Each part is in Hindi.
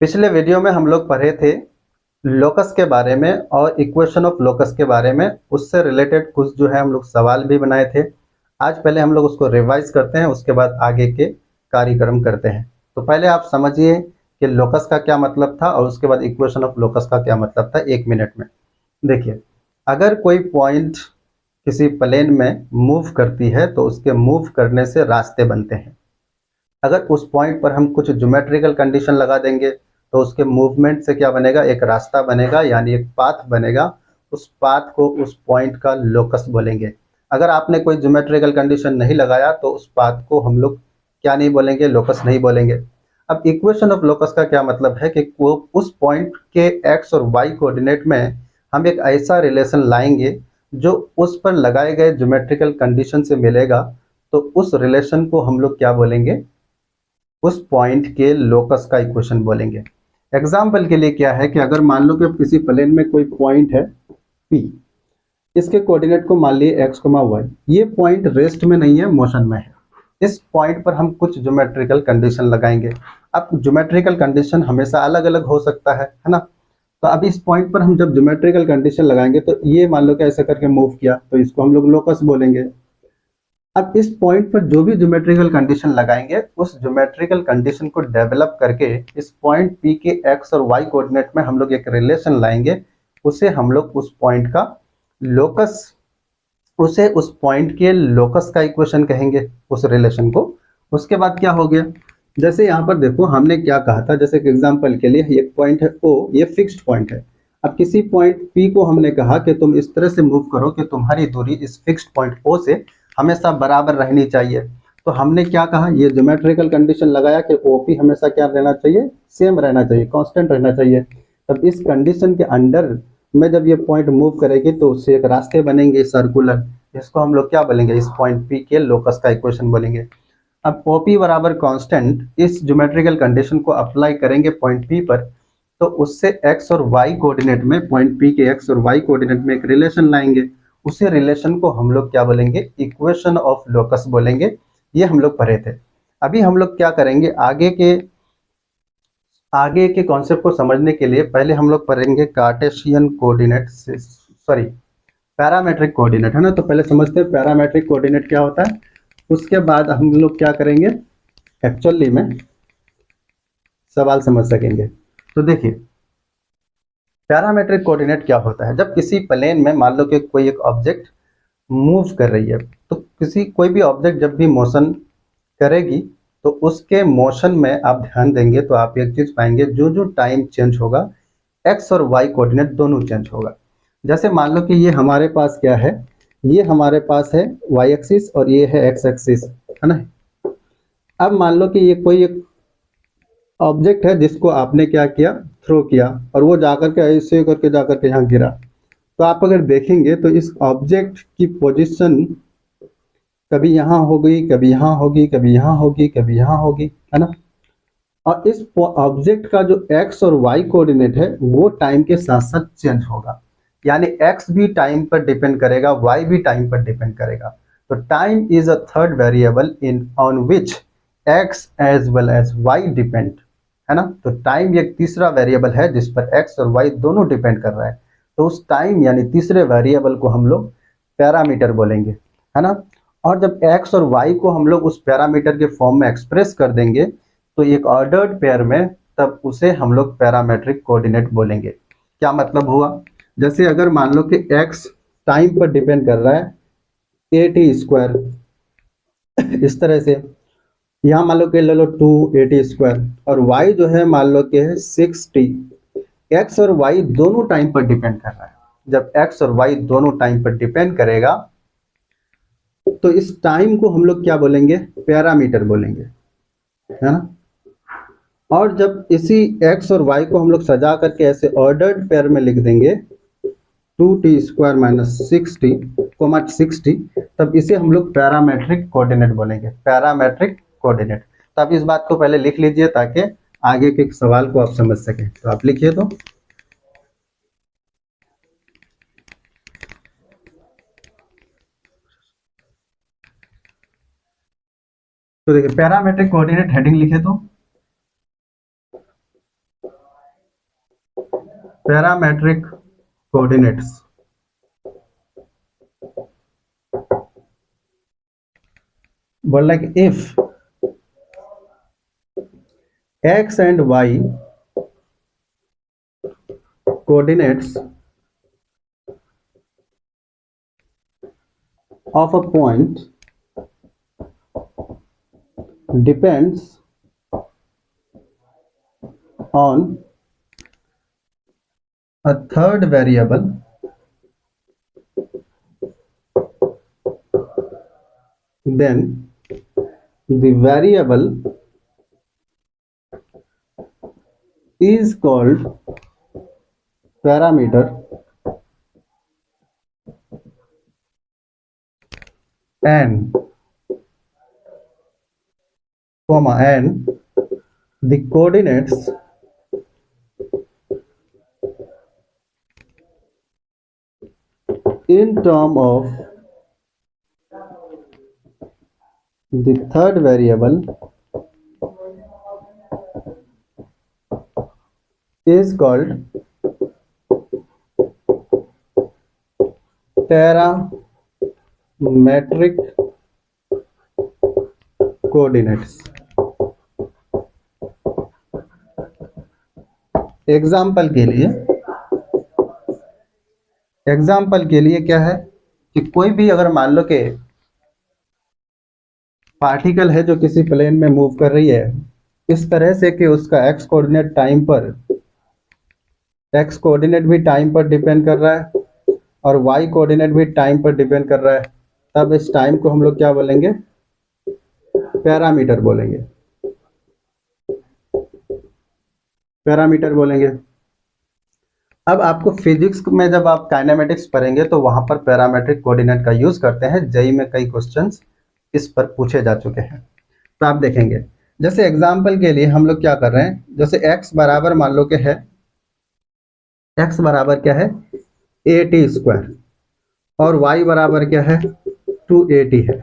पिछले वीडियो में हम लोग पढ़े थे लोकस के बारे में और इक्वेशन ऑफ लोकस के बारे में। उससे रिलेटेड कुछ जो है हम लोग सवाल भी बनाए थे। आज पहले हम लोग उसको रिवाइज करते हैं, उसके बाद आगे के कार्यक्रम करते हैं। तो पहले आप समझिए कि लोकस का क्या मतलब था और उसके बाद इक्वेशन ऑफ लोकस का क्या मतलब था, 1 मिनट में। देखिए, अगर कोई पॉइंट किसी प्लेन में मूव करती है तो उसके मूव करने से रास्ते बनते हैं। अगर उस पॉइंट पर हम कुछ ज्योमेट्रिकल कंडीशन लगा देंगे तो उसके मूवमेंट से क्या बनेगा, एक रास्ता बनेगा, यानी एक पाथ बनेगा। उस पाथ को, उस पॉइंट का लोकस बोलेंगे। अगर आपने कोई ज्योमेट्रिकल कंडीशन नहीं लगाया तो उस पाथ को हम लोग क्या नहीं बोलेंगे, लोकस नहीं बोलेंगे। अब इक्वेशन ऑफ लोकस का क्या मतलब है कि वो उस पॉइंट के एक्स और वाई कोऑर्डिनेट में हम एक ऐसा रिलेशन लाएंगे जो उस पर लगाए गए ज्योमेट्रिकल कंडीशन से मिलेगा। तो उस रिलेशन को हम लोग क्या बोलेंगे, उस पॉइंट के लोकस का इक्वेशन बोलेंगे। एग्जाम्पल के लिए क्या है कि अगर मान लो कि किसी प्लेन में कोई पॉइंट है P, इसके कोऑर्डिनेट को मान लिए x, y। ये पॉइंट रेस्ट में नहीं है, मोशन में है। इस पॉइंट पर हम कुछ ज्योमेट्रिकल कंडीशन लगाएंगे। अब ज्योमेट्रिकल कंडीशन हमेशा अलग अलग हो सकता है ना। तो अब इस पॉइंट पर हम जब ज्योमेट्रिकल कंडीशन लगाएंगे तो ये मान लो कि ऐसा करके मूव किया तो इसको हम लोग लोकस बोलेंगे। अब इस पॉइंट पर जो भी ज्योमेट्रिकल कंडीशन लगाएंगे उस ज्योमेट्रिकल कंडीशन को डेवलप करके इस पॉइंट P के x और y कोऑर्डिनेट में हम लोग एक रिलेशन लाएंगे। उसे हम लोग उस पॉइंट का लोकस, उसे उस पॉइंट के लोकस का इक्वेशन कहेंगे, उस रिलेशन को। उसके बाद क्या हो गया, जैसे यहाँ पर देखो हमने क्या कहा था, जैसे एग्जाम्पल के लिए एक पॉइंट है O, ये फिक्स्ड पॉइंट है। अब किसी पॉइंट P को हमने कहा कि तुम इस तरह से मूव करो कि तुम्हारी दूरी इस फिक्स्ड पॉइंट O से हमेशा बराबर रहनी चाहिए। तो हमने क्या कहा, ये ज्योमेट्रिकल कंडीशन लगाया कि OP हमेशा क्या रहना चाहिए, सेम रहना चाहिए, कांस्टेंट रहना चाहिए। तब इस कंडीशन के अंडर में जब ये पॉइंट मूव करेगी तो उससे एक रास्ते बनेंगे सर्कुलर। इसको हम लोग क्या बोलेंगे, इस पॉइंट P के लोकस का इक्वेशन बोलेंगे। अब OP बराबर कांस्टेंट, इस ज्योमेट्रिकल कंडीशन को अप्लाई करेंगे पॉइंट P पर, तो उससे x और y कोऑर्डिनेट में, पॉइंट P के x और y कोऑर्डिनेट में एक रिलेशन लाएंगे। उसी रिलेशन को हम लोग क्या बोलेंगे, इक्वेशन ऑफ लोकस बोलेंगे। ये हम लोग पढ़े थे। अभी हम लोग क्या करेंगे, आगे के कॉन्सेप्ट को समझने के लिए पहले हम लोग पढ़ेंगे Cartesian coordinate, sorry parametric coordinate, है ना। तो पहले समझते हैं पैरामेट्रिक कोऑर्डिनेट क्या होता है, उसके बाद हम लोग क्या करेंगे, एक्चुअली में सवाल समझ सकेंगे। तो देखिए, पैरामेट्रिक कोऑर्डिनेट क्या होता है, जब किसी प्लेन में मान लो कि कोई एक ऑब्जेक्ट मूव कर रही है, तो कोई भी ऑब्जेक्ट जब भी मोशन करेगी तो उसके मोशन में आप ध्यान देंगे तो आप एक चीज पाएंगे, जो जो टाइम चेंज होगा एक्स और वाई कोऑर्डिनेट दोनों चेंज होगा। जैसे मान लो कि ये हमारे पास क्या है, ये हमारे पास है वाई एक्सिस और ये है एक्स एक्सिस, है ना। अब मान लो कि ये कोई एक ऑब्जेक्ट है जिसको आपने क्या किया, थ्रो किया, और वो जाकर के ऐसे करके जाकर के यहाँ गिरा। तो आप अगर देखेंगे तो इस ऑब्जेक्ट की पोजीशन कभी यहाँ होगी, कभी यहाँ होगी, कभी यहाँ होगी, कभी यहाँ होगी, है ना। और इस ऑब्जेक्ट का जो एक्स और वाई कोऑर्डिनेट है वो टाइम के साथ साथ चेंज होगा। यानी एक्स भी टाइम पर डिपेंड करेगा, वाई भी टाइम पर डिपेंड करेगा। तो time is a third variable in on which x as well as y depend, है ना। तो टाइम एक तीसरा वेरिएबल है जिस पर एक्स और वाई दोनों डिपेंड कर रहा है। तो उस टाइम यानी तीसरे वेरिएबल को हम लोग पैरामीटर बोलेंगे, है ना। और जब एक्स और वाई को हम लोग उस पैरामीटर के फॉर्म में एक्सप्रेस कर देंगे तो एक ऑर्डर्ड पेयर में, तब उसे हम लोग पैरामेट्रिक कोऑर्डिनेट बोलेंगे। क्या मतलब हुआ, जैसे अगर मान लो कि x टाइम पर डिपेंड कर रहा है ए टी स्क्वायर, इस तरह से यहाँ मान लो कि ले लो 2 a t स्क्वायर, और y जो है मान लो कि है 6t। x और y दोनों टाइम पर डिपेंड कर रहा है। जब x और y दोनों टाइम पर डिपेंड करेगा तो इस टाइम को हम लोग क्या बोलेंगे, पैरामीटर बोलेंगे, है ना। और जब इसी x और y को हम लोग सजा करके ऐसे ऑर्डर्ड पेयर में लिख देंगे 2t² - 6t, 6t, तब इसे हम लोग पैरामेट्रिक कोऑर्डिनेट बोलेंगे, पैरामेट्रिक कोऑर्डिनेट। तो आप इस बात को पहले लिख लीजिए ताकि आगे के सवाल को आप समझ सकें। तो आप लिखिए। तो देखिए, पैरामेट्रिक कोऑर्डिनेट हेडिंग लिखे तो पैरामेट्रिक कोऑर्डिनेट्स। बोल रहा है if x and y coordinates of a point depends on a third variable, then the variable is called parameter and the coordinates in term of the third variable is called parametric coordinates। Example के लिए क्या है कि कोई भी अगर मान लो कि पार्टिकल है जो किसी प्लेन में मूव कर रही है इस तरह से कि उसका एक्स कोऑर्डिनेट भी टाइम पर डिपेंड कर रहा है और वाई कोऑर्डिनेट भी टाइम पर डिपेंड कर रहा है, तब इस टाइम को हम लोग क्या बोलेंगे? पैरामीटर बोलेंगे। अब आपको फिजिक्स में जब आप काइनेमेटिक्स पढ़ेंगे तो वहां पर पैरामेट्रिक कोऑर्डिनेट का यूज करते हैं। जेईई में कई क्वेश्चंस इस पर पूछे जा चुके हैं, तो आप देखेंगे। जैसे एग्जांपल के लिए हम लोग क्या कर रहे हैं, जैसे x बराबर मान लो कि है, x बराबर क्या है? a² और y बराबर क्या है? 2at है।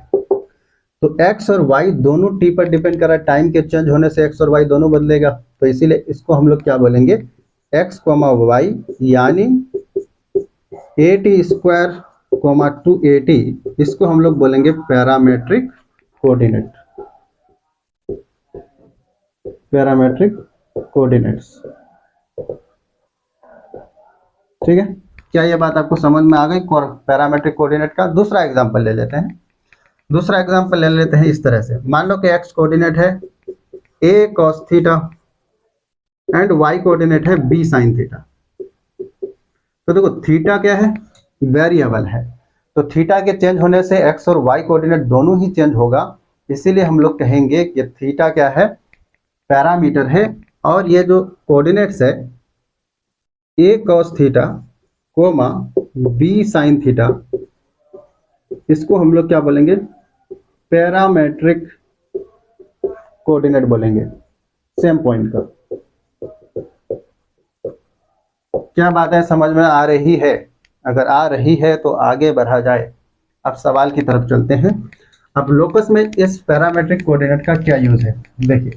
तो x और y दोनों t पर डिपेंड कर रहा है, टाइम के चेंज होने से x और y दोनों बदलेगा, तो इसीलिए इसको हम लोग क्या बोलेंगे? x, y यानी at² 2at, इसको हम लोग बोलेंगे पैरामेट्रिक कोऑर्डिनेट्स। ठीक है, क्या ये बात आपको समझ में आ गई पैरामेट्रिक कोऑर्डिनेट का? दूसरा एग्जांपल ले लेते हैं इस तरह से। मान लो कि x कोऑर्डिनेट है a cos theta and y coordinate है b sin थीटा। तो देखो थीटा क्या है? वेरिएबल है, तो थीटा के चेंज होने से x और y कोऑर्डिनेट दोनों ही चेंज होगा, इसीलिए हम लोग कहेंगे कि थीटा क्या है? पैरामीटर है। और ये जो कोऑर्डिनेट्स है a cos theta b sin theta, इसको हम लोग क्या बोलेंगे? पैरामेट्रिक कोऑर्डिनेट बोलेंगे, सेम पॉइंट का। क्या बात है, समझ में आ रही है? अगर आ रही है तो आगे बढ़ा जाए। अब सवाल की तरफ चलते हैं। अब लोकस में इस पैरामेट्रिक कोऑर्डिनेट का क्या यूज है, देखिए।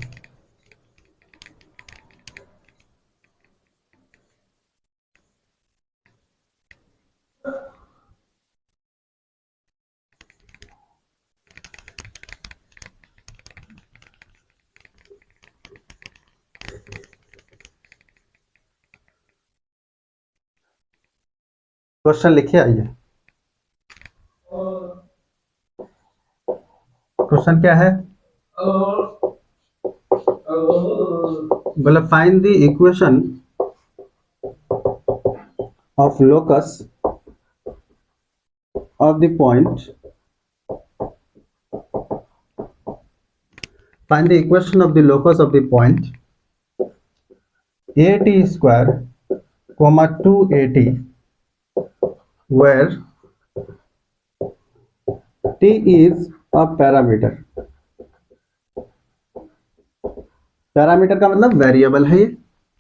क्वेश्चन लिखिए, आइए। क्वेश्चन क्या है? बोला find the equation of locus of the point, find the equation of the locus of the point at² 2at where t is a parameter। Parameter का मतलब वेरिएबल है ये,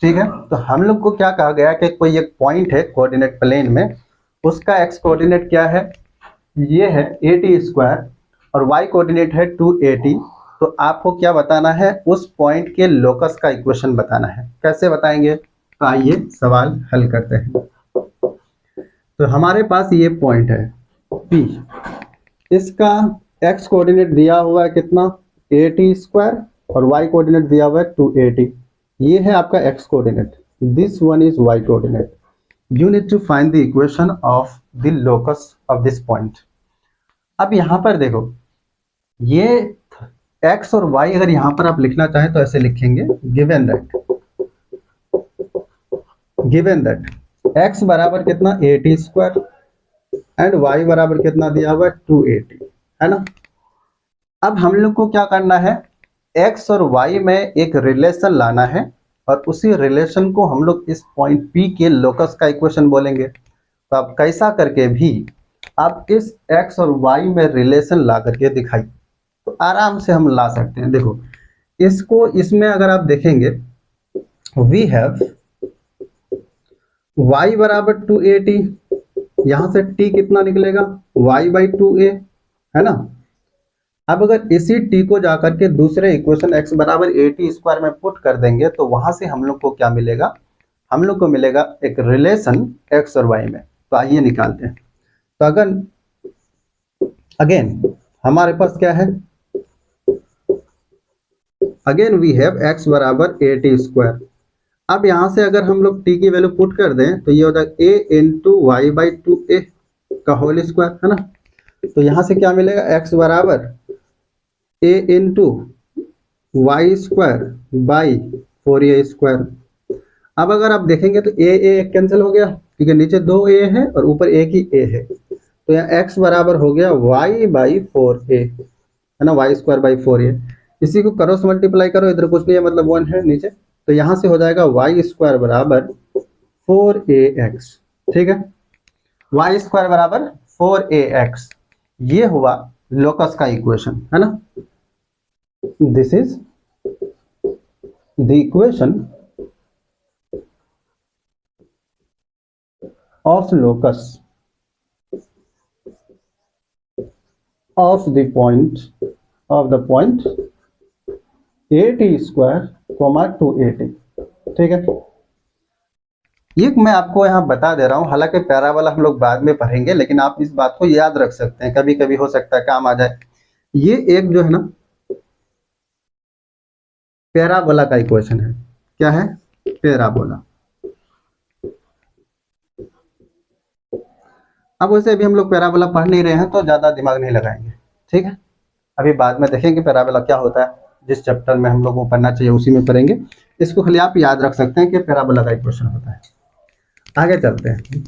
ठीक है। तो हम लोग को क्या कहा गया कि कोई एक पॉइंट है कोऑर्डिनेट प्लेन में, उसका x कोऑर्डिनेट क्या है? ये है at² और y कोऑर्डिनेट है 2at। तो आपको क्या बताना है? उस पॉइंट के लोकस का इक्वेशन बताना है। कैसे बताएंगे? तो आइए सवाल हल करते हैं। तो हमारे पास ये पॉइंट है P, इसका x कोऑर्डिनेट दिया हुआ है कितना 80 स्क्वायर और y कोऑर्डिनेट दिया हुआ है 280। ये है आपका x coordinate, this one is y coordinate. You need to find the equation of the locus of this point. अब यहाँ पर देखो, ये x और y अगर यहाँ पर आप लिखना चाहें तो ऐसे लिखेंगे, गिवन दैट x बराबर कितना 80 स्क्वायर एंड y बराबर कितना दिया हुआ है 280, है ना। अब हम लोग को क्या करना है, x और y में एक रिलेशन लाना है और उसी रिलेशन को हम लोग इस पॉइंट P के लोकस का इक्वेशन बोलेंगे। तो आप कैसा करके भी आप इस x और y में रिलेशन ला करके दिखाई, तो आराम से हम ला सकते हैं। देखो इसको, इसमें अगर आप देखेंगे वी हैव y बराबर 280, यहां से t कितना निकलेगा y/2a, है ना। अब अगर इसी t को जाकर के दूसरे इक्वेशन x बराबर 80 स्क्वायर में पुट कर देंगे तो वहां से हम लोग को क्या मिलेगा, हम लोग को मिलेगा एक रिलेशन x और y में। तो आइए निकालते हैं। तो अगेन हमारे पास क्या है, अगेन वी हैव x बराबर 80 स्क्वायर। अब यहां से अगर हम लोग t की वैल्यू पुट कर दें तो ये हो जाएगा a इंटू y/2a का होल स्क्वायर, है ना। तो यहां से क्या मिलेगा, x बराबर a into y square by 4a square. अब अगर आप देखेंगे तो a कैंसिल हो गया क्योंकि नीचे 2a है और ऊपर एक ही a है। तो यहाँ x बराबर हो गया y/4a, है ना, वाई स्क्वायर बाई 4a। इसी को क्रॉस मल्टीप्लाई करो, इधर कुछ नहीं है मतलब 1 है नीचे, तो यहाँ से हो जाएगा वाई स्क्वायर बराबर 4ax, ठीक है, वाई स्क्वायर बराबर 4ax। ये हुआ लोकस का इक्वेशन, है ना। This is the equation of locus of the point 80 square, 280, ठीक है। ये मैं आपको यहाँ बता दे रहा हूँ, हालांकि पैराबोला हम लोग बाद में पढ़ेंगे, लेकिन आप इस बात को याद रख सकते हैं, कभी कभी हो सकता है काम आ जाए। ये एक जो है ना पैराबोला का इक्वेशन है। क्या है, पैराबोला। अब वैसे अभी हम लोग पैराबोला पढ़ नहीं रहे हैं तो ज्यादा दिमाग नहीं लगाएंगे, ठीक है। अभी बाद में देखेंगे पैराबोला क्या होता है, जिस चैप्टर में हम लोग को पढ़ना चाहिए उसी में पढ़ेंगे। इसको खाली आप याद रख सकते हैं कि पैराबोला का इक्वेशन होता है। आगे चलते हैं।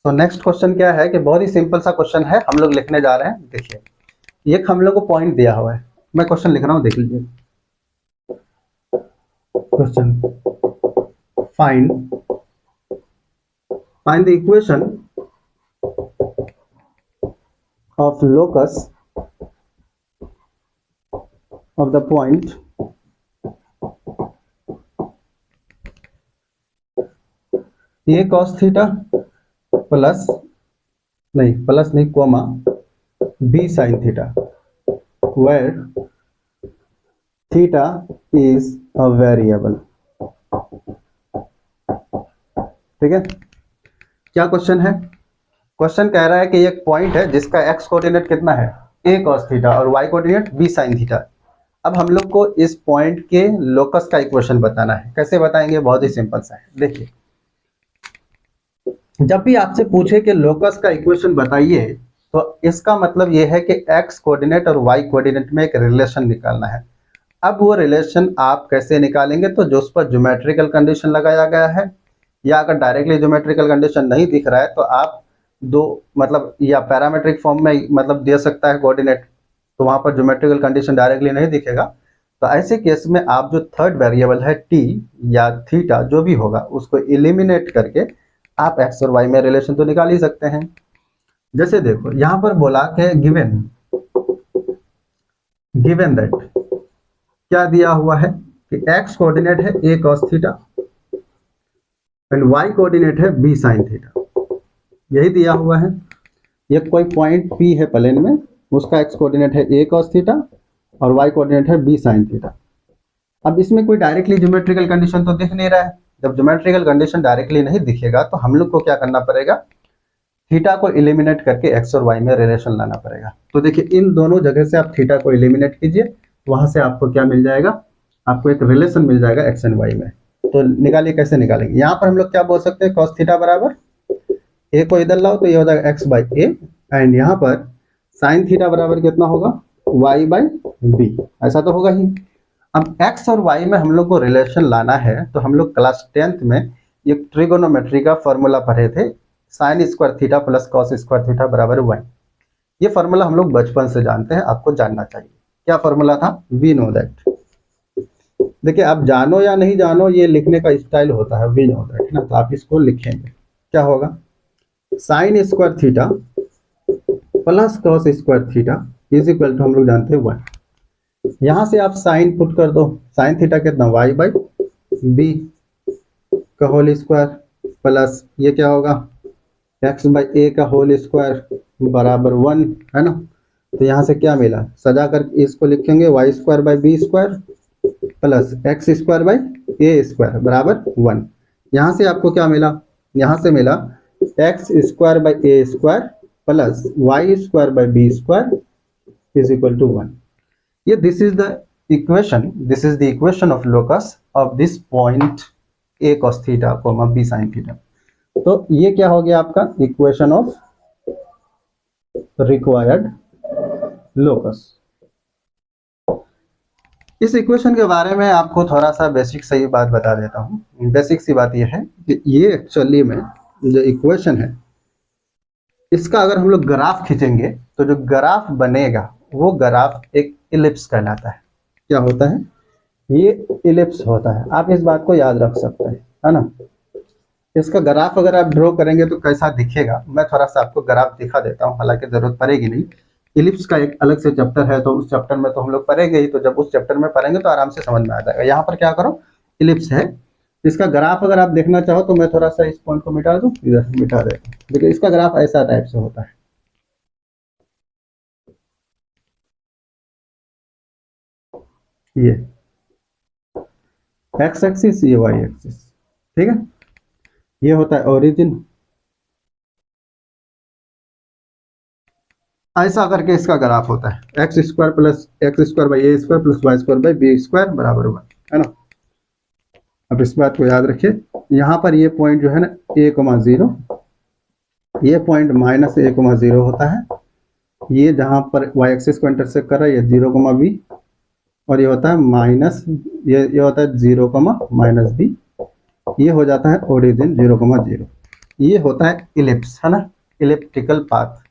तो नेक्स्ट क्वेश्चन क्या है कि बहुत ही सिंपल सा क्वेश्चन है, हम लोग लिखने जा रहे हैं। देखिए एक हम लोग को पॉइंट दिया हुआ है, मैं क्वेश्चन लिख रहा हूँ, देख लीजिए। Question, find the equation of locus of the point a cos theta plus नहीं comma b sin theta, where theta is a variable, ठीक है। क्या क्वेश्चन है, क्वेश्चन कह रहा है कि एक पॉइंट है जिसका x कोऑर्डिनेट कितना है a cos थीटा और y coordinate b sin theta. अब हम लोग को इस पॉइंट के लोकस का इक्वेशन बताना है। कैसे बताएंगे, बहुत ही सिंपल सा है। देखिए जब भी आपसे पूछे कि लोकस का इक्वेशन बताइए तो इसका मतलब यह है कि x कोऑर्डिनेट और y कोऑर्डिनेट में एक रिलेशन निकालना है। अब वो रिलेशन आप कैसे निकालेंगे, तो जो उस पर ज्योमेट्रिकल कंडीशन लगाया गया है, या अगर डायरेक्टली ज्योमेट्रिकल कंडीशन नहीं दिख रहा है तो आप दो मतलब या पैरामेट्रिक फॉर्म में मतलब दे सकता है कोऑर्डिनेट, तो वहां पर ज्योमेट्रिकल कंडीशन डायरेक्टली नहीं दिखेगा। तो ऐसे केस में आप जो थर्ड वेरिएबल है t या थीटा जो भी होगा उसको एलिमिनेट करके आप x और y में रिलेशन तो निकाल ही सकते हैं। जैसे देखो यहां पर बोला कि गिवन दैट क्या दिया हुआ है कि x कोऑर्डिनेट है a cos theta and y coordinate है b sin थीटा, यही दिया हुआ है। ये कोई पॉइंट P है प्लेन में, उसका x कोऑर्डिनेट है a cos थीटा और y कोऑर्डिनेट है b sin थीटा। अब इसमें कोई डायरेक्टली ज्योमेट्रिकल कंडीशन तो दिख नहीं रहा है। जब ज्योमेट्रिकल कंडीशन डायरेक्टली नहीं दिखेगा तो हम लोग को क्या करना पड़ेगा, थीटा को एलिमिनेट करके एक्स और वाई में रिलेशन लाना पड़ेगा। तो देखिए इन दोनों जगह से आप थीटा को एलिमिनेट कीजिए, वहां से आपको क्या मिल जाएगा, आपको एक रिलेशन मिल जाएगा एक्स एंड वाई में। तो निकालिए, कैसे निकालेंगे। यहाँ पर हम लोग क्या बोल सकते हैं, कॉस थीटा बराबर ए को इधर लाओ तो ये हो जाएगा एक्स बाई ए, एंड यहाँ पर साइन थीटा बराबर कितना होगा, वाई बाई बी, ऐसा तो होगा ही। अब x और y में हम लोग को रिलेशन लाना है तो हम लोग क्लास 10th में एक ट्रिगोनोमेट्री का फॉर्मूला पढ़े थे, sign square theta plus cos square theta बराबर 1। ये फॉर्मूला हम लोग बचपन से जानते हैं, आपको जानना चाहिए। क्या फॉर्मूला था, वी नो दैट। देखिए आप जानो या नहीं जानो, ये लिखने का स्टाइल होता है, वी नो दैट ना, तो आप इसको लिखेंगे। क्या होगा, sine square theta plus cos square theta is equal to हम लोग जानते हैं 1। यहां से आप साइन पुट कर दो, साइन थीटा कितना, वाई बाई बी का होल स्क्वायर प्लस ये क्या होगा, एक्स बाई ए का होल स्क्वायर बराबर 1, है ना। तो यहाँ से क्या मिला, सजा कर इसको लिखेंगे y square by b square plus x square by a square बराबर 1। यहाँ से आपको क्या मिला, यहाँ से मिला x square by a square plus y square by b square is equal to 1। ये this is the equation of locus of this point a cos theta comma b sin theta. तो ये क्या हो गया आपका इक्वेशन ऑफ रिक्वायर्ड लोकस। इस इक्वेशन के बारे में आपको थोड़ा सा बेसिक सही बात बता देता हूँ। बेसिक सी बात यह है कि ये एक्चुअली में जो इक्वेशन है, इसका अगर हम लोग ग्राफ खींचेंगे तो जो ग्राफ बनेगा वो ग्राफ एक इलिप्स कहलाता है। क्या होता है, ये इलिप्स होता है। आप इस बात को याद रख सकते हैं, है ना। इसका ग्राफ अगर आप ड्रॉ करेंगे तो कैसा दिखेगा, मैं थोड़ा सा आपको ग्राफ दिखा देता हूँ, हालांकि जरूरत पड़ेगी नहीं। इलिप्स का एक अलग से चैप्टर है, तो उस चैप्टर में तो हम लोग पढ़ेंगे ही, तो जब उस चैप्टर में पढ़ेंगे तो आराम से समझ में आ जाएगा। यहाँ पर क्या करो, इलिप्स है, इसका ग्राफ अगर आप देखना चाहो तो मैं थोड़ा सा इस पॉइंट को मिटा दूं, इधर मिटा देता हूँ। देखिए इसका ग्राफ ऐसा टाइप से होता है, ये एक्स एक्सिस, ये वाई एक्सिस, ठीक है। ये होता है ओरिजिन, ऐसा करके इसका ग्राफ होता है x square plus x square by a square plus y square by b square बराबर 1, है ना। अब इस बात को याद रखिए, यहाँ पर ये पॉइंट जो है ना a,0, ये पॉइंट माइनस a,0 होता है। ये जहाँ पर y एक्सिस को इंटरसेक्ट कर रहा है ये 0,b, और ये होता है माइनस, ये होता है 0,-b, ये हो जाता है ओरिजिन 0,0। ये होता है इलिप्स, है ना, इलिप्टिकल पाथ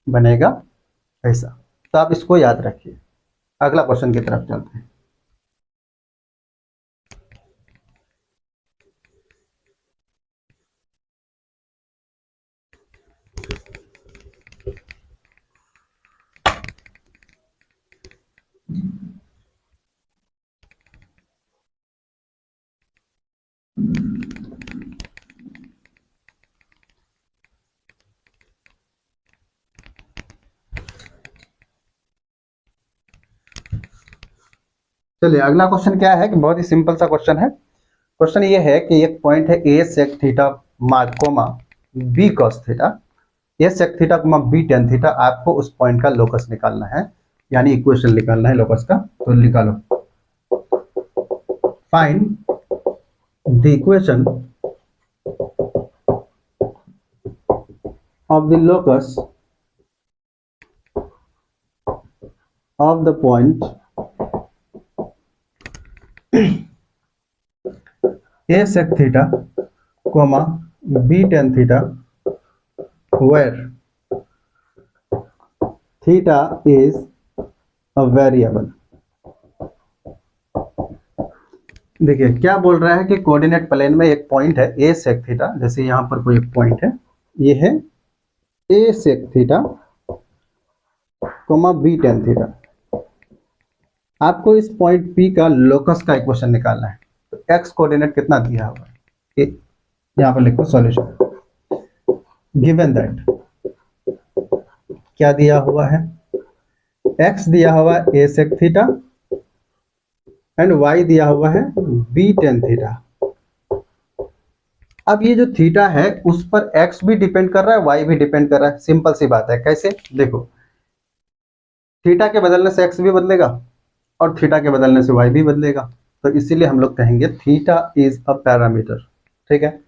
बनेगा ऐसा। तो आप इसको याद रखिए। अगला क्वेश्चन की तरफ चलते हैं। चलिए अगला क्वेश्चन क्या है कि बहुत ही सिंपल सा क्वेश्चन है। क्वेश्चन ये है कि एक पॉइंट है a sec theta comma b cos theta, a sec theta comma b tan theta. आपको उस पॉइंट का लोकस निकालना है, यानी इक्वेशन निकालना है लोकस का। तो निकालो, find the equation of the locus of the point a sec theta comma b tan theta where theta is a variable। देखिए क्या बोल रहा है कि कोऑर्डिनेट प्लेन में एक पॉइंट है a sec थीटा, जैसे यहाँ पर कोई एक पॉइंट है, ये है a sec theta comma b tan theta. आपको इस पॉइंट पी का लोकस का इक्वेशन निकालना है। तो एक्स कोऑर्डिनेट कितना दिया हुआ है, यहाँ पर लिखो सॉल्यूशन। गिवन दैट क्या दिया हुआ है, एक्स दिया हुआ है a sec theta and Y दिया हुआ है बी टेन थीटा। अब ये जो थीटा है उस पर एक्स भी डिपेंड कर रहा है, वाई भी डिपेंड कर रहा है। सिंपल सी बात है, कैसे देखो, थीटा के बदलने से एक्स भी बदलेगा और थीटा के बदलने से वाई भी बदलेगा। तो इसीलिए हम लोग कहेंगे थीटा इज अ पैरामीटर। ठीक है,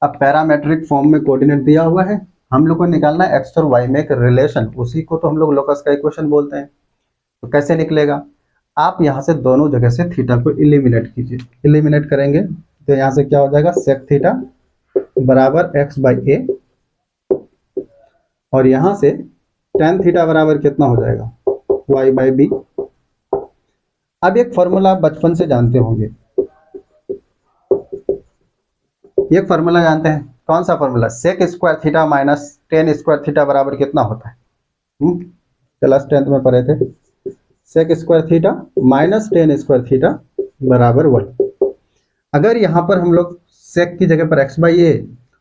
अब पैरामेट्रिक फॉर्म में कोऑर्डिनेट दिया हुआ है, हम लोग को निकालना है एक्स और वाई में एक रिलेशन, उसी को तो हम लोग लोकस का इक्वेशन बोलते हैं। तो कैसे निकलेगा, आप यहाँ से दोनों जगह से थीटा को इलिमिनेट कीजिए। इलिमिनेट करेंगे तो यहाँ से क्या हो जाएगा, सेक थीटा बराबर एक्स बाई ए, और यहाँ से टेन थीटा बराबर कितना हो जाएगा, वाई बाई बी। अब एक फॉर्मूला आप बचपन से जानते होंगे, ये फॉर्मूला जानते हैं, कौन सा formula, sec square theta minus tan square theta बराबर कितना होता है, क्लास 10th में पढ़े थे। Sec square theta minus tan square theta बराबर 1। अगर यहाँ पर हम लोग सेक की जगह पर एक्स बाई ए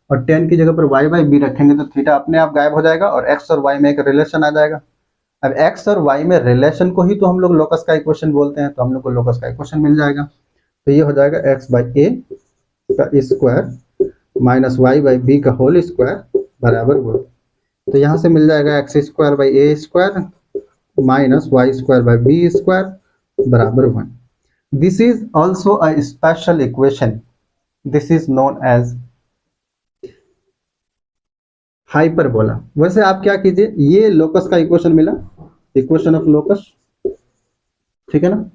और टेन की जगह पर वाई बाई बी रखेंगे तो थीटा अपने आप गायब हो जाएगा और एक्स और वाई में एक रिलेशन आ जाएगा। अब एक्स और वाई में रिलेशन को ही तो हम लोग लोकस का इक्वेशन बोलते हैं, तो हम लोग को लोकस का इक्वेशन मिल जाएगा। तो ये हो जाएगा एक्स बाई ए का square minus y by b का होल स्क्वायर बराबर 1। तो यहाँ से मिल जाएगा x square by a square minus y square by b square बराबर 1। This is also a special equation, this is known as hyperbola. वैसे आप क्या कीजिए, ये लोकस का इक्वेशन मिला, इक्वेशन ऑफ लोकस, ठीक है ना,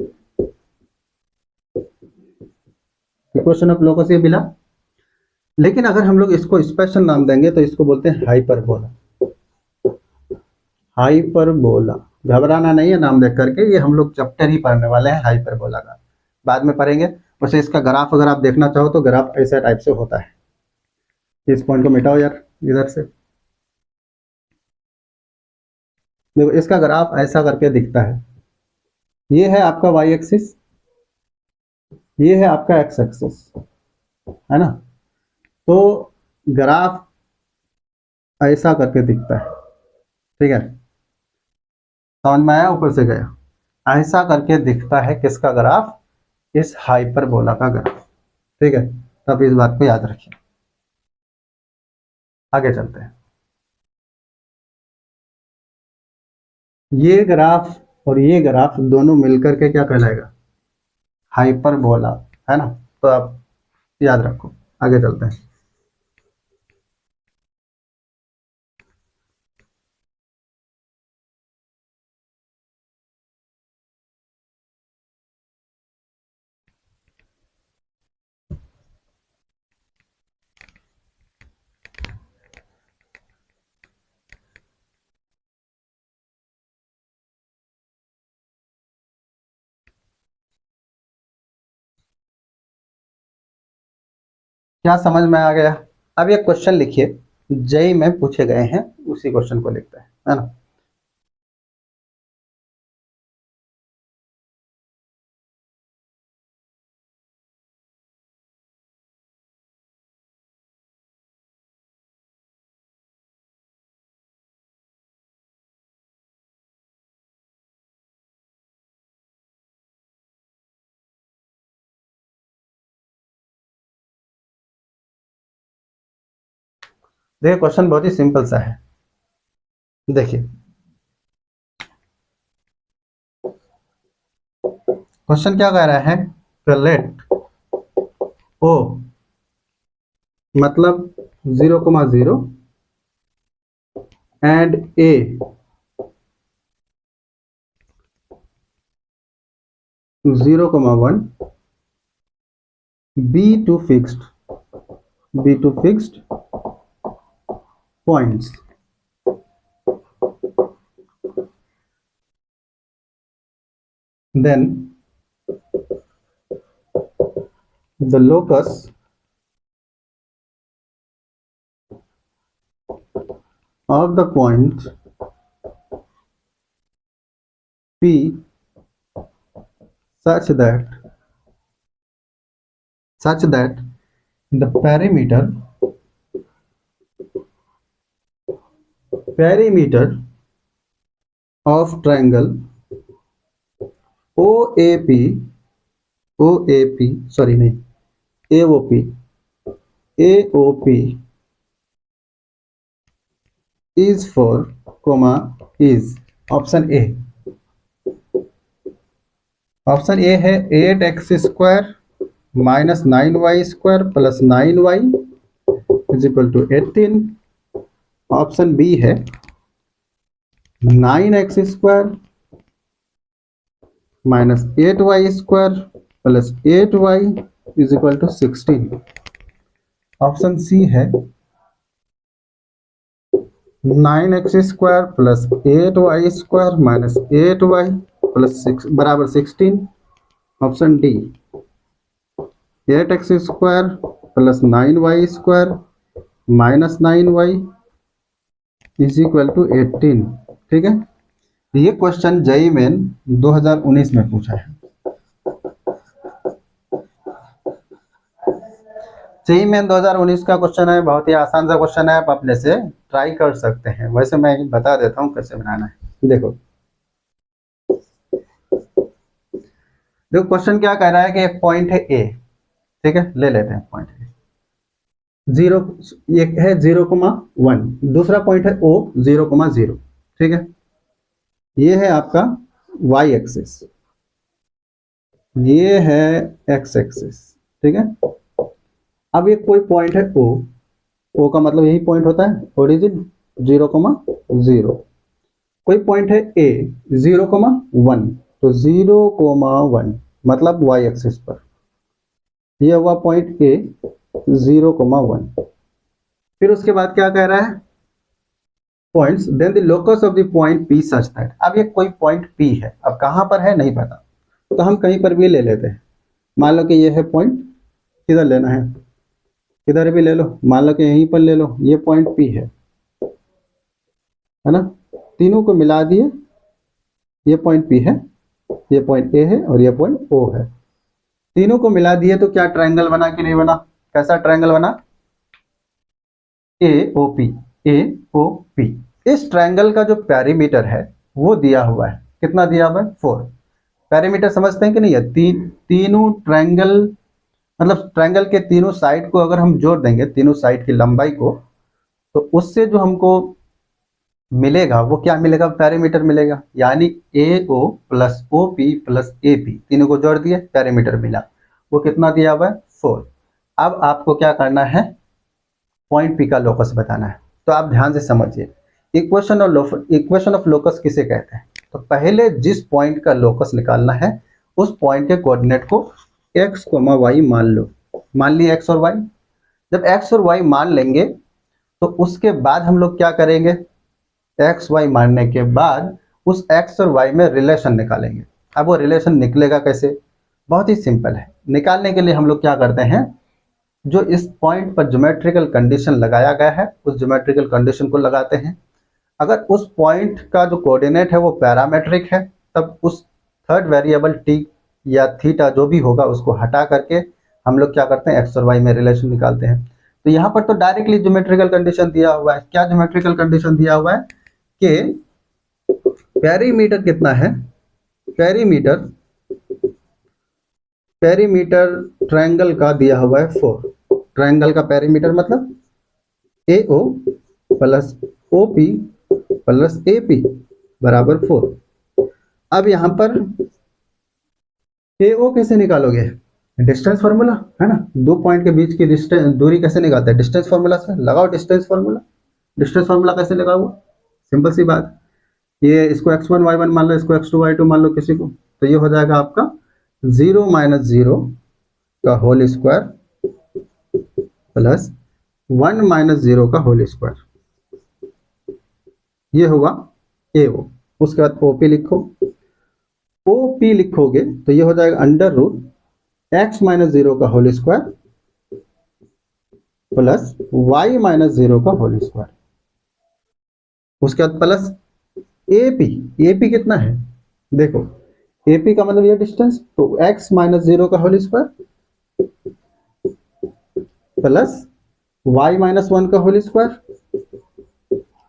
इक्वेशन ऑफ लोकस ये मिला। लेकिन अगर हम लोग इसको स्पेशल नाम देंगे तो इसको बोलते हैं हाइपरबोला। हाइपरबोला, घबराना नहीं है नाम देख करके, ये हम लोग चैप्टर ही पढ़ने वाले हैं हाइपरबोला का, बाद में पढ़ेंगे। वैसे इसका ग्राफ अगर आप देखना चाहो तो ग्राफ ऐसा टाइप से होता है। इस पॉइंट को मिटाओ यार इधर से, देखो इसका ग्राफ ऐसा करके दिखता है। ये है आपका वाई एक्सिस, ये है आपका एक्स एक्सिस, है ना। तो ग्राफ ऐसा करके दिखता है, ठीक है, समझ में आया, ऊपर से गया, ऐसा करके दिखता है किसका ग्राफ, इस हाइपरबोला का ग्राफ। ठीक है, तब इस बात को याद रखिए। आगे चलते हैं, ये ग्राफ और ये ग्राफ दोनों मिलकर के क्या कहलाएगा, हाइपरबोला, है ना। तो आप याद रखो, आगे चलते हैं। क्या समझ में आ गया। अब ये क्वेश्चन लिखिए, जेई में पूछे गए हैं, उसी क्वेश्चन को लिखते हैं, है ना। देखिए क्वेश्चन बहुत ही सिंपल सा है। देखिए क्वेश्चन क्या कह रहा है, लेट ओ मतलब 0,0 and A 0,1 B two fixed points, then the locus of the point P such that the perimeter of triangle OAP sorry नहीं AOP is for is option A है 8x² minus 9y² plus 9y is equal to 18। Option B है 9x² minus 8y² plus 8y is equal to 16। Option C है 9x² plus 8y² minus 8y plus 6 बराबर 16। Option D 8x² plus 9y² minus 9y is equal to 18। ठीक है, ये क्वेश्चन जेईई मेन 2019 में पूछा है। जेईई मेन 2019 का क्वेश्चन है, बहुत ही आसान सा क्वेश्चन है, आप अपने से ट्राई कर सकते हैं। वैसे मैं बता देता हूँ कैसे बनाना है। देखो क्वेश्चन क्या कह रहा है कि एक पॉइंट है ए, ठीक है, ले लेते हैं पॉइंट ए, 0 एक है 0,1, दूसरा पॉइंट है ओ 0,0, ठीक है। ये है आपका y एक्सिस, ये है x एक्सिस, ठीक है। अब ये कोई पॉइंट है o का मतलब यही पॉइंट होता है ओरिजिन 0,0। कोई पॉइंट है a 0,1, तो 0,1 मतलब y एक्सिस पर ये हुआ पॉइंट a 0,1। फिर उसके बाद क्या कह रहा है, points then the locus of the point P such that. अब ये कोई पॉइंट P है, अब कहां पर है नहीं पता, तो हम कहीं पर भी ले लेते हैं। मान लो कि ये है पॉइंट, किधर लेना है, किधर भी ले लो, मान लो कि यहीं पर ले लो, ये पॉइंट P है ना। तीनों को मिला दिए, ये पॉइंट P है, ये पॉइंट A है और ये पॉइंट O है। तीनों को मिला दिए तो क्या ट्रायंगल बना कि नहीं बना, कैसा ट्रायंगल बना, AOP। इस ट्रायंगल का जो पेरीमीटर है वो दिया हुआ है, कितना दिया हुआ है 4। पेरीमीटर समझते हैं कि नहीं है, तीनों ट्रायंगल मतलब ट्रायंगल के तीनों साइड को अगर हम जोड़ देंगे, तीनों साइड की लंबाई को, तो उससे जो हमको मिलेगा वो क्या मिलेगा, पेरीमीटर मिलेगा। यानी AO plus OP plus AP तीनों को जोड़ दिए, पेरीमीटर मिला, वो कितना दिया हुआ है 4। अब आपको क्या करना है, पॉइंट P का लोकस बताना है। तो आप ध्यान से समझिए, इक्वेशन ऑफ लोकस किसे कहते हैं। तो पहले जिस पॉइंट का लोकस निकालना है उस पॉइंट के कोऑर्डिनेट को x, y मान लो, मान लिए x और y। जब x और y मान लेंगे तो उसके बाद हम लोग क्या करेंगे, x y मानने के बाद उस x और y में रिलेशन निकालेंगे। अब वो रिलेशन निकलेगा कैसे, बहुत ही सिंपल है। निकालने के लिए हम लोग क्या करते हैं, जो इस पॉइंट पर ज्योमेट्रिकल कंडीशन लगाया गया है उस ज्योमेट्रिकल कंडीशन को लगाते हैं। अगर उस पॉइंट का जो कोऑर्डिनेट है वो पैरामेट्रिक है, तब उस थर्ड वेरिएबल t या थीटा जो भी होगा उसको हटा करके हम लोग क्या करते हैं, x और y में रिलेशन निकालते हैं। तो यहाँ पर तो डायरेक्टली ज्योमेट्रिकल कंडीशन दिया हुआ है। क्या ज्योमेट्रिकल कंडीशन दिया हुआ है कि पेरीमीटर कितना है, पेरीमीटर ट्रायंगल का दिया हुआ है 4। ट्रायंगल का पेरीमीटर मतलब AO plus OP plus AP बराबर 4। अब यहाँ पर AO कैसे निकालोगे, डिस्टेंस फार्मूला है ना, दो पॉइंट के बीच की डिस्टेंस दूरी कैसे निकालते हैं, डिस्टेंस फार्मूला से लगाओ। डिस्टेंस फार्मूला कैसे लगाओ, सिंपल सी बात, ये इसको x1 y1 मान लो, इसको x2 y2 मान लो किसी को, तो ये हो जाएगा आपका 0 माइनस 0 का होल स्क्वायर प्लस 1 माइनस 0 का होल स्क्वायर, ये होगा AO। उसके बाद OP लिखो, OP लिखोगे तो ये हो जाएगा अंडर रूट x माइनस 0 का whole square plus y minus 0 का होल स्क्वायर। उसके बाद प्लस AP। AP कितना है, देखो AP का मतलब ये डिस्टेंस, तो x माइनस 0 का whole square plus y minus 1 का होल स्क्वायर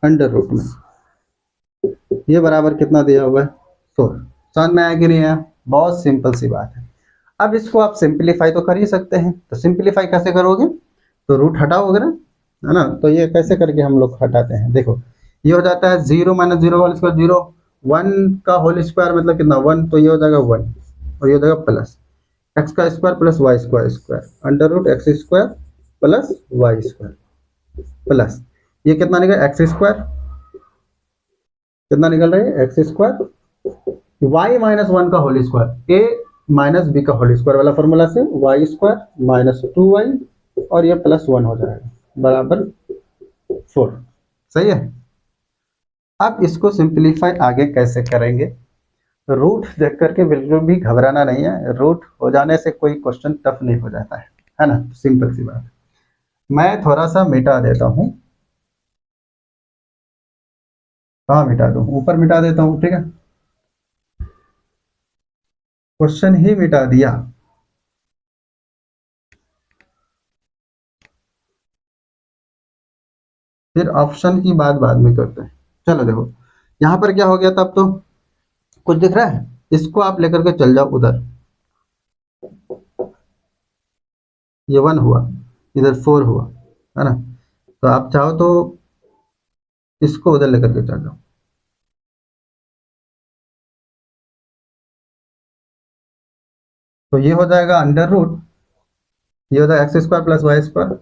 अंडर रूट में, ये बराबर कितना दिया हुआ है 4। समझ में आया कि नहीं आया? बहुत सिंपल सी बात है। अब इसको आप सिंप्लीफाई तो कर ही सकते हैं, तो सिंप्लीफाई कैसे करोगे, तो रूट हटाओगे ना, है ना। तो ये कैसे करके हम लोग हटाते हैं, देखो ये हो जाता है 0 माइनस 0 होल स्क्वायर 0, 1 का होल स्क्वायर मतलब कितना 1, तो ये हो जाएगा 1 और ये हो जाएगा प्लस एक्स का square plus y square square under root x square plus y square plus ये कितना निकला एक्स स्क्वायर, कितना निकल रहा है एक्स स्क्वायर वाई माइनस 1 का होल स्क्वायर ए माइनस बी का होल स्क्वायर वाला फॉर्मूला से वाई स्क्वायर माइनस 2y और ये प्लस 1 हो जाएगा बराबर 4। सही है। अब इसको सिंप्लीफाई आगे कैसे करेंगे, रूट देख करके बिल्कुल भी घबराना नहीं है, रूट हो जाने से कोई क्वेश्चन टफ नहीं हो जाता है ना, सिंपल सी बात। मैं थोड़ा सा मिटा देता हूं, कहाँ मिटा दूं, ऊपर मिटा देता हूं, ठीक है, क्वेश्चन ही मिटा दिया। फिर ऑप्शन की बात बाद में करते हैं। चलो देखो यहां पर क्या हो गया था, अब तो कुछ दिख रहा है, इसको आप लेकर के चल जाओ उधर, ये 1 हुआ, इधर 4 हुआ, है ना। तो आप चाहो तो इसको उधर लेकर के चल जाओ, तो ये हो जाएगा अंडर रूट, ये हो जाएगा x square plus y square,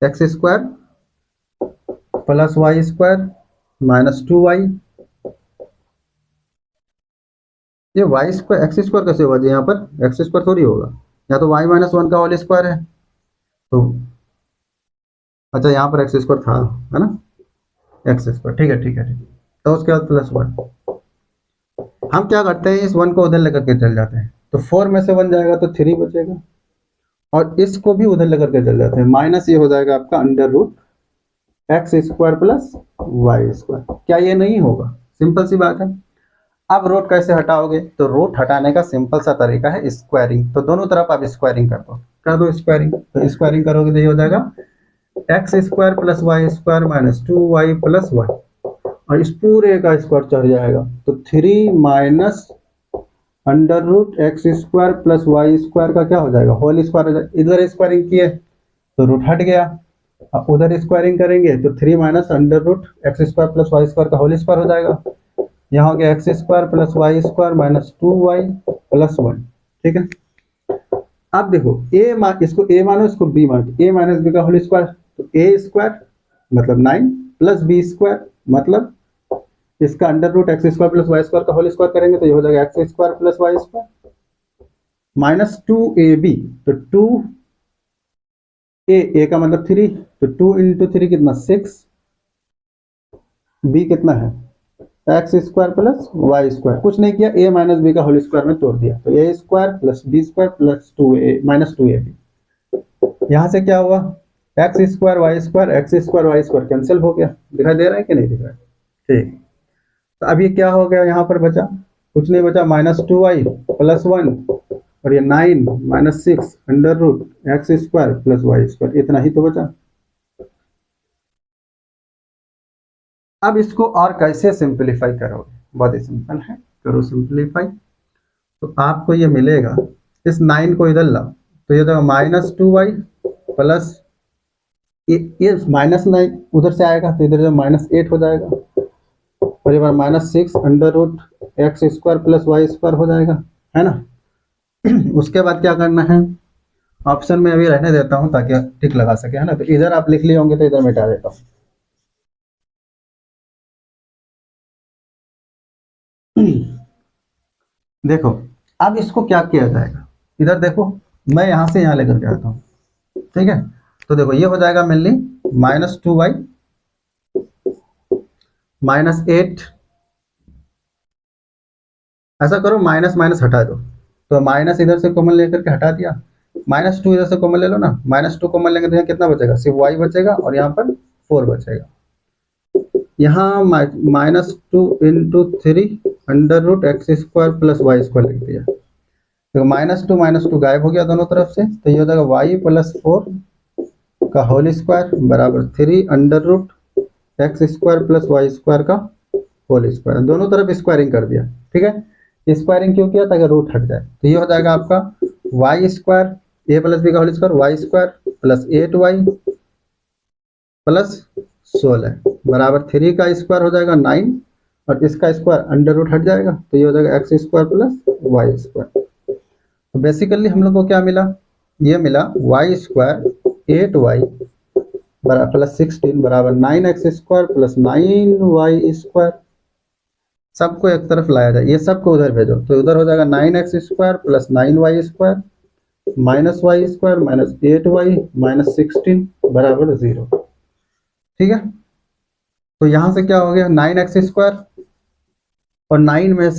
x square plus y square minus 2y। ये वाई स्क्वायर एक्स स्क्वायर कैसे होगा जी, यहाँ पर एक्स स्क्वायर थोड़ी होगा, या तो वाई माइनस 1 का होल स्क्वायर है, तो अच्छा यहाँ पर एक्स स्क्वायर था, है ना, एक्स स्क्वायर, ठीक है ठीक है ठीक है। तो उसके बाद प्लस 1, हम क्या करते हैं इस 1 को उधर लेकर के चल जाते हैं, तो 4 में से 1 जाएगा तो 3 बचेगा, और इसको भी उधर लेकर के चल जाते हैं, माइनस ये हो जाएगा आपका under root x square plus y square. क्या ये नहीं होगा, सिंपल सी बात है। अब रूट कैसे हटाओगे, तो रूट हटाने का सिंपल सा तरीका है स्क्वायरिंग, तो दोनों तरफ आप स्क्वायरिंग कर दो स्क्वायरिंग, तो स्क्वायरिंग करोगे तो ये हो जाएगा x square plus y square minus 2y plus 1, और इस पूरे का स्क्वायर चढ़ जाएगा, तो 3 minus under root x square plus y square का क्या हो जाएगा होल स्क्वायर हो जाएगा। इधर स्क्वायरिंग किए तो रूट हट गया, अब उधर स्क्वायरिंग करेंगे तो 3 minus under root x square plus y square का होल स्क्वायर हो जाएगा, यहाँ हो गया x square plus y square minus 2y plus 1। ठीक है, अब देखो इसको a मानो इसको b मानो, a माइनस बी का होल स्क्वायर, तो a स्क्वायर मतलब 9 प्लस बी स्क्वायर मतलब इसका under root x square plus y square का होल स्क्वायर करेंगे तो ये हो जाएगा x square plus y square minus 2ab, तो 2a का मतलब 3, तो 2 इंटू 3 कितना 6, b कितना है x square plus y square, कुछ नहीं किया, a माइनस बी का होल स्क्वायर में तोड़ दिया, तो a square plus b square plus 2a minus 2ab। यहाँ से क्या हुआ x square y square, x square y square cancel हो गया, दिखाई दे रहा है कि नहीं दिख रहा है, ठीक। तो अब ये क्या हो गया, यहाँ पर बचा कुछ नहीं बचा, माइनस 2y प्लस 1 और ये 9 minus 6 under root x square plus y square, इतना ही तो बचा। अब इसको और कैसे सिंप्लीफाई करोगे, बहुत ही सिंपल है, करो सिंप्लीफाई, तो आपको ये मिलेगा, इस 9 को इधर लाओ तो ये तो माइनस 2y प्लस ये माइनस 9 उधर से आएगा तो इधर जो माइनस 8 हो जाएगा, और ये बार minus 6 under root x square plus y square हो जाएगा, है ना। उसके बाद क्या करना है, ऑप्शन में अभी रहने देता हूं ताकि टिक लगा सके, है ना, तो इधर आप लिख लिए होंगे तो इधर मिटा देता हूं। देखो अब इसको क्या किया जाएगा, इधर देखो मैं यहां से यहां लेकर के आता हूं, ठीक है, तो देखो ये हो जाएगा मेनली माइनस 2y माइनस 8, ऐसा करो माइनस माइनस हटा दो, तो माइनस इधर से कॉमन लेकर के हटा दिया, -2 इधर से कॉमन ले लो ना, -2 कॉमन लेंगे तो यहाँ कितना बचेगा, सिर्फ y बचेगा और यहाँ पर 4 बचेगा। यहाँ -2 × 3 √x² + y² लिख दिया। तो -2 गायब हो गया दोनों तरफ से, तो ये हो जाएगा y + 4 का होल स्क्वायर बराबर 3 √x² + y² का होल स्क्वायर। दोनों तरफ स्क्वायरिंग कर दिया। ठीक है, स्क्वायरिंग क्यों किया? ताकि रूट हट जाए। तो ये हो जाएगा आपका y स्क्वायर a + b का होल स्क्वायर y² + 8y + 16 बराबर 3 का स्क्वायर हो जाएगा 9 और इसका स्क्वायर अंडर रूट हट जाएगा, तो ये हो जाएगा x² + y²। तो बेसिकली हम लोग को क्या मिला? ये मिला y² 8y + 16 बराबर 9x² + 9y²। सबको एक तरफ लाया जाए, ये सबको उधर भेजो, तो उधर हो जाएगा 9x² + 9y² -y² - 8y - 16 बराबर 0। ठीक है, तो यहां से क्या हो गया? 9x² और 9 में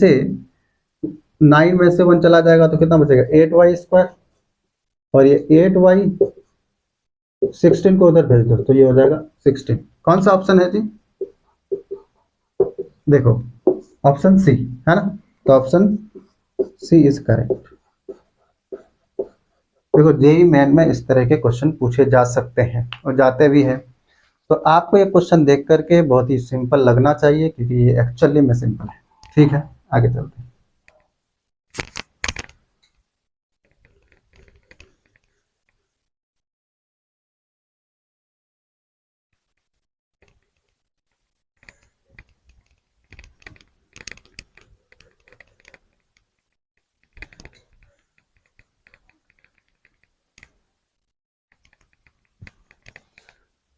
से 1 चला जाएगा तो कितना बचेगा? 8y²। और ये 8y 16 को उधर भेज दो तो ये हो जाएगा 16। कौन सा ऑप्शन है जी? देखो ऑप्शन सी है ना, तो ऑप्शन सी इज करेक्ट। देखो जेईई मेन में इस तरह के क्वेश्चन पूछे जा सकते हैं और जाते भी हैं। तो आपको ये क्वेश्चन देख करके बहुत ही सिंपल लगना चाहिए, क्योंकि ये एक्चुअली में सिंपल है। ठीक है, आगे चलते हैं।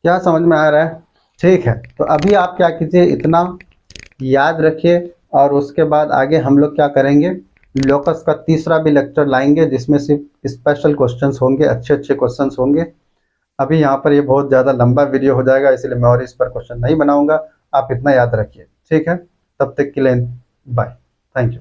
क्या समझ में आ रहा है? ठीक है, तो अभी आप क्या कीजिए, इतना याद रखिए और उसके बाद आगे हम लोग क्या करेंगे, लोकस का तीसरा भी लेक्चर लाएंगे जिसमें सिर्फ स्पेशल क्वेश्चंस होंगे, अच्छे अच्छे क्वेश्चंस होंगे। अभी यहाँ पर ये बहुत ज़्यादा लंबा वीडियो हो जाएगा, इसलिए मैं और इस पर क्वेश्चन नहीं बनाऊंगा। आप इतना याद रखिए। ठीक है, तब तक के लिए बाय, थैंक यू।